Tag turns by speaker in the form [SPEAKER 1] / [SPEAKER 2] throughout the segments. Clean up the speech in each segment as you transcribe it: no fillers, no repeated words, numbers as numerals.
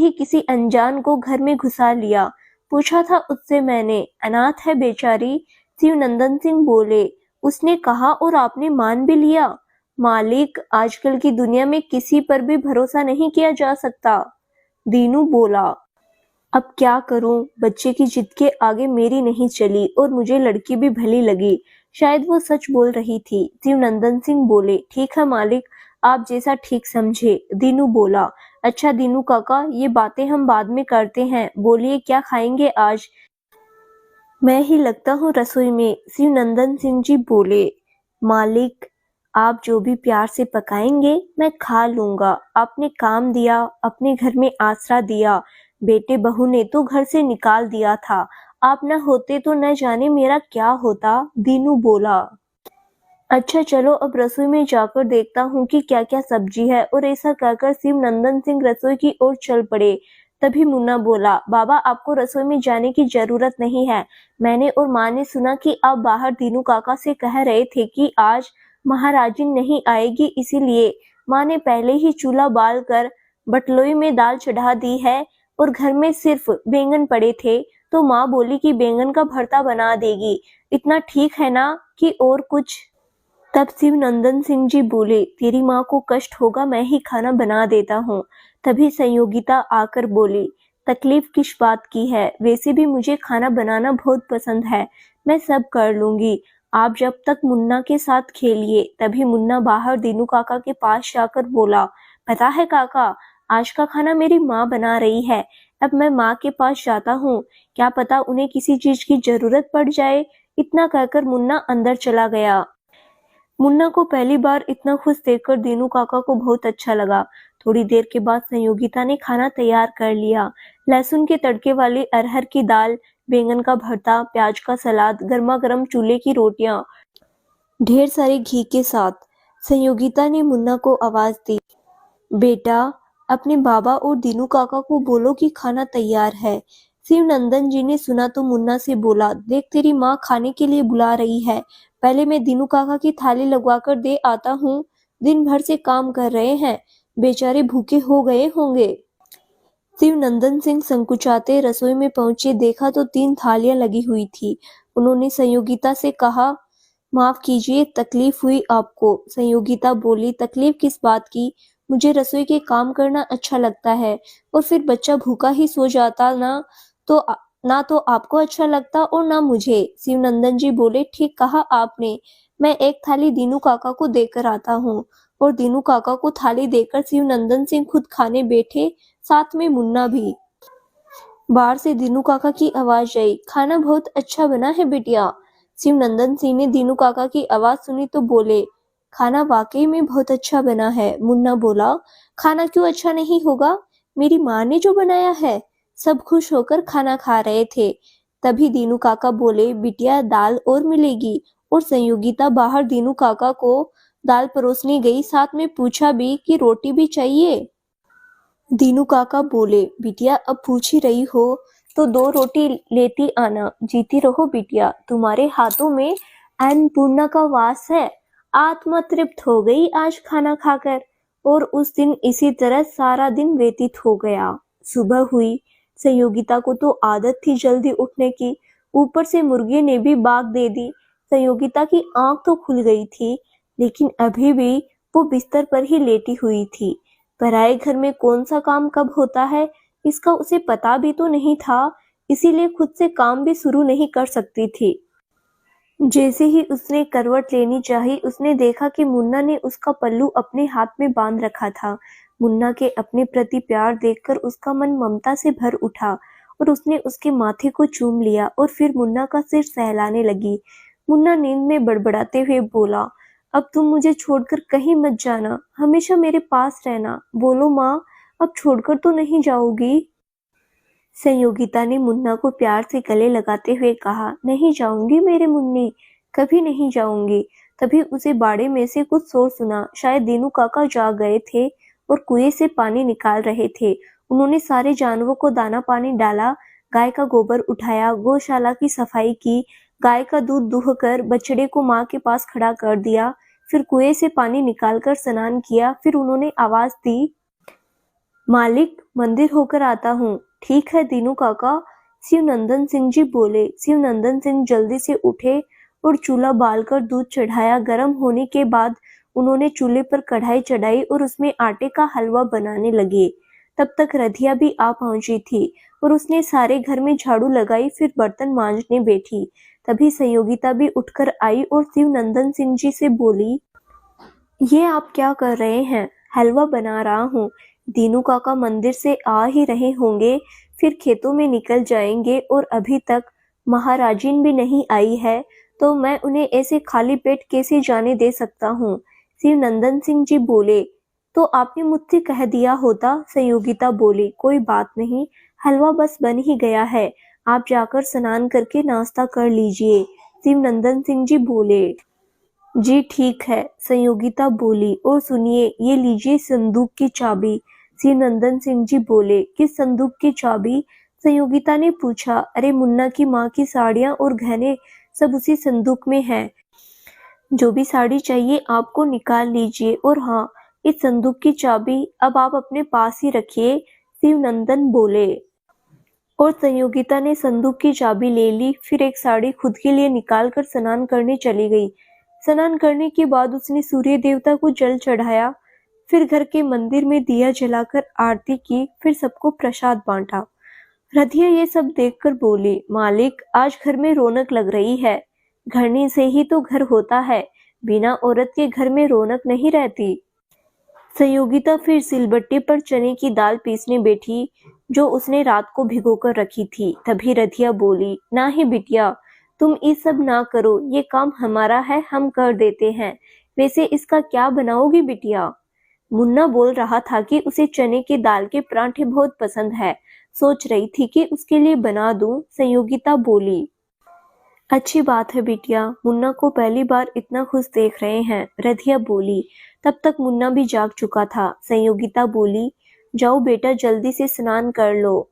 [SPEAKER 1] ही किसी अनजान को घर में घुसा लिया। पूछा था उससे मैंने, अनाथ है बेचारी। शिवनंदन सिंह बोले। उसने कहा और आपने मान भी लिया? मालिक, आजकल की दुनिया में किसी पर भी भरोसा नहीं किया जा सकता। दीनू बोला। अब क्या करूं? बच्चे की जिद के आगे मेरी नहीं चली और मुझे लड़की भी भली लगी। शायद वो सच बोल रही थी। शिवनंदन सिंह बोले, ठीक है मालिक, आप जैसा ठीक समझे। दीनू बोला। अच्छा दीनू काका, ये बातें हम बाद में करते हैं। बोलिए क्या खाएंगे आज? मैं ही लगता हूँ रसोई में। शिवनंदन सिंह जी बोले। मालिक, आप जो भी प्यार से पकाएंगे मैं खा लूंगा। आपने काम दिया, अपने घर में आसरा दिया। बेटे बहू ने तो घर से निकाल दिया था। आप न होते तो न जाने मेरा क्या होता। दीनू बोला। अच्छा चलो अब रसोई में जाकर देखता हूँ कि क्या क्या सब्जी है। और ऐसा कहकर शिवनंदन सिंह रसोई की ओर चल पड़े। तभी मुन्ना बोला, बाबा आपको रसोई में जाने की जरूरत नहीं है। मैंने और माँ ने सुना कि आप बाहर दीनू काका से कह रहे थे कि आज महाराजिन नहीं आएगी, इसीलिए माँ ने पहले ही चूल्हा बाल कर बटलोई में दाल चढ़ा दी है और घर में सिर्फ बैंगन पड़े थे तो माँ बोली कि बैंगन का भरता बना देगी। इतना ठीक है ना कि और कुछ? तब शिवनंदन सिंह जी बोले, तेरी माँ को कष्ट होगा, मैं ही खाना बना देता हूँ। तभी संयोगिता आकर बोली, तकलीफ किस बात की है? वैसे भी मुझे खाना बनाना बहुत पसंद है, मैं सब कर लूंगी। आप जब तक मुन्ना के साथ खेलिए। तभी मुन्ना बाहर दीनू काका के पास जाकर बोला, पता है काका, आज का खाना मेरी माँ बना रही है। अब मैं माँ के पास जाता हूँ, क्या पता उन्हें किसी चीज की जरूरत पड़ जाए। इतना कहकर मुन्ना अंदर चला गया। मुन्ना को पहली बार इतना खुश देखकर दीनू काका को बहुत अच्छा लगा। थोड़ी देर के बाद संयोगिता ने खाना तैयार कर लिया। लहसुन के तड़के वाली अरहर की दाल, बैंगन का भरता, प्याज का सलाद, गर्मा गर्म चूल्हे की रोटियां, ढेर सारे घी के साथ। संयोगिता ने मुन्ना को आवाज दी, बेटा अपने बाबा और दीनू काका को बोलो कि खाना तैयार है। शिवनंदन जी ने सुना तो मुन्ना से बोला, देख तेरी माँ खाने के लिए बुला रही है, पहले मैं दीनू काका की थाली लगवाकर दे आता हूँ। दिन भर से काम कर रहे हैं, बेचारे भूखे हो गए होंगे। शिवनंदन सिंह संकुचाते रसोई में पहुंचे, देखा तो 3 थालियां लगी हुई थी। उन्होंने संयोगिता से कहा, माफ कीजिए तकलीफ हुई आपको। संयोगिता बोली, तकलीफ किस बात की? मुझे रसोई के काम करना अच्छा लगता है और फिर बच्चा भूखा ही सो जाता ना तो आपको अच्छा लगता और ना मुझे। शिवनंदन जी बोले, ठीक कहा आपने, मैं एक थाली दीनू काका को देकर आता हूँ। और दीनू काका को थाली देकर शिवनंदन सिंह खुद खाने बैठे, साथ में मुन्ना भी। बाहर से दीनू काका की आवाज आई, खाना बहुत अच्छा बना है बिटिया। शिवनंदन सिंह ने दीनू काका की आवाज सुनी तो बोले, खाना वाकई में बहुत अच्छा बना है। मुन्ना बोला, खाना क्यों अच्छा नहीं होगा, मेरी माँ ने जो बनाया है। सब खुश होकर खाना खा रहे थे। तभी दीनू काका बोले, बिटिया दाल और मिलेगी। और संयोगिता बाहर दीनू काका को दाल परोसने गई, साथ में पूछा भी कि रोटी भी चाहिए। दीनू काका बोले, बिटिया अब पूछ ही रही हो तो 2 रोटी लेती आना। जीती रहो बिटिया, तुम्हारे हाथों में अन्नपूर्णा का वास है। आत्मा तृप्त हो गई आज खाना खाकर। और उस दिन इसी तरह सारा दिन व्यतीत हो गया। सुबह हुई। संयोगिता को तो आदत थी जल्दी उठने की, ऊपर से मुर्गे ने भी बाग दे दी। संयोगिता की आंख तो खुल गई थी, लेकिन अभी भी वो बिस्तर पर ही लेटी हुई थी। पराए घर में कौन सा काम कब होता है, इसका उसे पता भी तो नहीं था, इसीलिए खुद से काम भी शुरू नहीं कर सकती थी। जैसे ही उसने करवट लेनी चाही, उसने देखा कि मुन्ना ने उसका पल्लू अपने हाथ में बांध रखा था। मुन्ना के अपने प्रति प्यार देखकर उसका मन ममता से भर उठा और उसने उसके माथे को चूम लिया और फिर मुन्ना का सिर सहलाने लगी। मुन्ना नींद में बड़बड़ाते हुए बोला, अब तुम मुझे छोड़कर कहीं मत जाना, हमेशा मेरे पास रहना। बोलो माँ, अब छोड़कर तो नहीं जाओगी? संयोगिता ने मुन्ना को प्यार से गले लगाते हुए कहा, नहीं जाऊंगी मेरे मुन्नी, कभी नहीं जाऊंगी। तभी उसे बाड़े में से कुछ शोर सुना। शायद दीनू काका जाग गए थे और कुएं से पानी निकाल रहे थे। उन्होंने सारे जानवरों को दाना पानी डाला, गाय का गोबर उठाया, गौशाला की सफाई की, गाय का दूध दूहकर बछड़े को माँ के पास खड़ा कर दिया, फिर कुएं से पानी निकालकर स्नान किया। फिर उन्होंने आवाज दी, मालिक, मंदिर होकर आता हूँ। ठीक है दीनू काका, शिवनंदन सिंह जी बोले। शिवनंदन सिंह जल्दी से उठे और चूल्हा बालकर दूध चढ़ाया। गर्म होने के बाद उन्होंने चूल्हे पर कढ़ाई चढ़ाई और उसमें आटे का हलवा बनाने लगे। तब तक रधिया भी आ पहुंची थी और उसने सारे घर में झाड़ू लगाई, फिर बर्तन मांजने बैठी। तभी संयोगिता भी उठकर आई और शिवनंदन सिंह जी से बोली, ये आप क्या कर रहे हैं? हलवा बना रहा हूँ। दीनू काका मंदिर से आ ही रहे होंगे, फिर खेतों में निकल जाएंगे और अभी तक महाराजिन भी नहीं आई है, तो मैं उन्हें ऐसे खाली पेट कैसे जाने दे सकता हूँ? शिवनंदन सिंह जी बोले। तो आपने मुझसे कह दिया होता, संयोगिता बोली। कोई बात नहीं, हलवा बस बन ही गया है। आप जाकर स्नान करके नाश्ता कर लीजिए, शिवनंदन सिंह जी बोले। जी ठीक है, संयोगिता बोली। और सुनिए, ये लीजिए संदूक की चाबी, शिवनंदन सिंह जी बोले। किस संदूक की चाबी? संयोगिता ने पूछा। अरे मुन्ना की माँ की साड़ियाँ और गहने सब उसी संदूक में हैं। जो भी साड़ी चाहिए आपको निकाल लीजिए। और हाँ, इस संदूक की चाबी अब आप अपने पास ही रखिए, शिवनंदन बोले। और संयोगिता ने संदूक की चाबी ले ली, फिर एक साड़ी खुद के लिए निकाल कर स्नान करने चली गई। स्नान करने के बाद उसने सूर्य देवता को जल चढ़ाया, फिर घर के मंदिर में दिया जलाकर आरती की, फिर सबको प्रसाद बांटा। रधिया ये सब देखकर बोली, मालिक आज घर में रौनक लग रही है। घरनी से ही तो घर होता है, बिना औरत के घर में रौनक नहीं रहती। संयोगिता फिर सिलबट्टे पर चने की दाल पीसने बैठी, जो उसने रात को भिगोकर रखी थी। तभी रधिया बोली, ना ही बिटिया, तुम ये सब ना करो, ये काम हमारा है, हम कर देते हैं। वैसे इसका क्या बनाओगी बिटिया? मुन्ना बोल रहा था कि उसे चने की दाल के परांठे बहुत पसंद है, सोच रही थी कि उसके लिए बना दूं। संयोगिता बोली। अच्छी बात है बिटिया, मुन्ना को पहली बार इतना खुश देख रहे हैं, रधिया बोली। तब तक मुन्ना भी जाग चुका था। संयोगिता बोली, जाओ बेटा जल्दी से स्नान कर लो,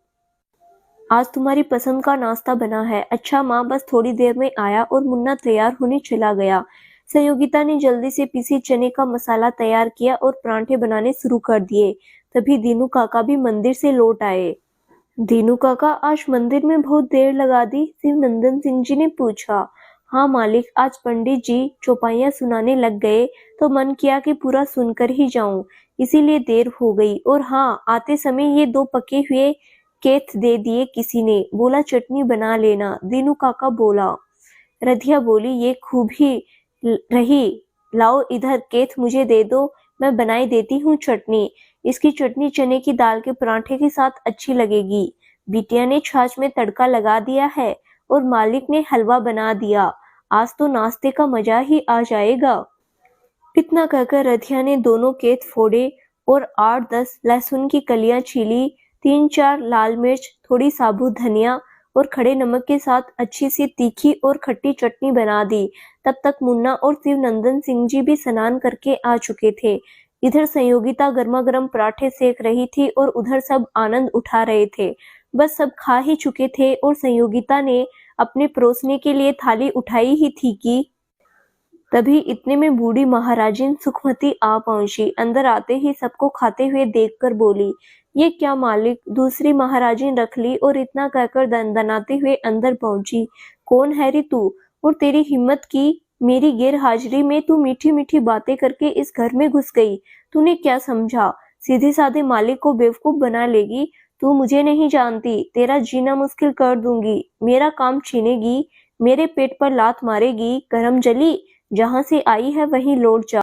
[SPEAKER 1] आज तुम्हारी पसंद का नाश्ता बना है। अच्छा माँ, बस थोड़ी देर में आया और मुन्ना तैयार होने चला गया। संयोगिता ने जल्दी से पीसी चने का मसाला तैयार किया और परांठे बनाने शुरू कर दिए। तभी दीनू काका भी मंदिर से लौट आए। दीनू काका, आज मंदिर में बहुत देर लगा दी? शिवनंदन सिंह जी ने पूछा। हाँ मालिक, आज पंडित जी चौपाइयाँ सुनाने लग गए, तो मन किया कि पूरा सुनकर ही जाऊं, इसीलिए देर हो गई। और हाँ, आते समय ये 2 पके हुए केथ दे दिए किसी ने, बोला चटनी बना लेना। दीनू काका बोला। रधिया बोली, ये खूब ही रही, लाओ इधर केथ मुझे दे दो, मैं बनाई देती हूँ चटनी। इसकी चटनी चने की दाल के परांठे के साथ अच्छी लगेगी। बिटिया ने छाछ में तड़का लगा दिया है और मालिक ने हलवा बना दिया, आज तो नाश्ते का मजा ही आ जाएगा। इतना कहकर रधिया ने दोनों केथ फोड़े और 8-10 लहसुन की कलियां छीली, 3-4 लाल मिर्च, थोड़ी साबुत धनिया और खड़े नमक के साथ अच्छी सी तीखी और खट्टी चटनी बना दी। तब तक मुन्ना और शिवनंदन सिंह जी भी स्नान करके आ चुके थे। इधर संयोगिता गर्मा-गर्म पराठे सेक रही थी और उधर सब आनंद उठा रहे थे। बस सब खा ही चुके थे और संयोगिता ने अपने परोसने के लिए थाली उठाई ही थी कि तभी इतने में बूढ़ी महाराजिन सुखमती आ पहुंची। अंदर आते ही सबको खाते हुए देखकर बोली, ये क्या मालिक? दूसरी महाराजिन रख ली और इतना कहकर दनदनाते हुए अंदर पहुंची। कौन है रे तू? और तेरी हिम्मत की मेरी गैर हाजिरी में तू मीठी मीठी बातें करके इस घर में घुस गई। तूने क्या समझा, सीधे साधे मालिक को बेवकूफ बना लेगी? तू मुझे नहीं जानती, तेरा जीना मुश्किल कर दूंगी, मेरा काम छीनेगी, मेरे पेट पर लात मारेगी। करम जली, जहाँ से आई है वहीं लौट जा।